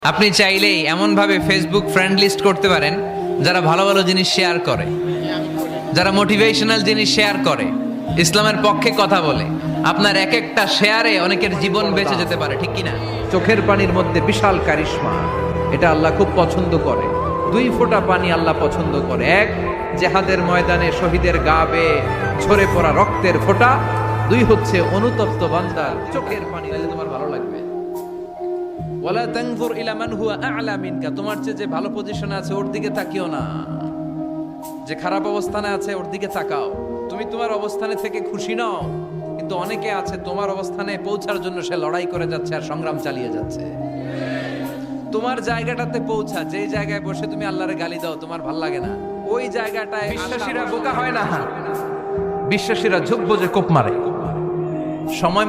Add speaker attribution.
Speaker 1: আপনি চাইলেই এমনভাবে ফেসবুক ফ্রেন্ড লিস্ট করতে পারেন যারা ভালো ভালো জিনিস শেয়ার করে, যারা মোটিভেশনাল জিনিস শেয়ার করে, ইসলামের পক্ষে কথা বলে। আপনার এক একটা শেয়ারে অনেকের জীবন বেঁচে যেতে পারে, ঠিক কিনা?
Speaker 2: চোখের পানির মধ্যে বিশাল কারিশমা, এটা আল্লাহ খুব পছন্দ করে। 2 ফোঁটা পানি আল্লাহ পছন্দ করে। এক, জেহাদের ময়দানে শহীদের গা বেয়ে ঝরে পড়া রক্তের ফোঁটা। 2 হচ্ছে অনুতপ্ত বান্দার চোখের পানি। তাহলে তোমার ভালো লাগবে। ওয়ালা তানজুর ইলা মান হুয়া আ'লা মিনকা, তোমার চেয়ে যে ভালো পজিশনে আছে ওর দিকে তাকিও না, যে খারাপ অবস্থানে আছে ওর দিকে তাকাও। তুমি তোমার অবস্থানে থেকে খুশি নও, কিন্তু অনেকে আছে তোমার অবস্থানে পৌঁছার জন্য সে লড়াই করে যাচ্ছে আর সংগ্রাম চালিয়ে যাচ্ছে। তোমার জায়গাটাতে পৌঁছা, যেই জায়গায় বসে তুমি আল্লাহরে গালি দাও, তোমার ভাল লাগে না, ওই জায়গাটায় বিশ্বাসীরা বোকা হয় না, বিশ্বাসীরা ঝুঁকবো যে কোপ মারে। সময়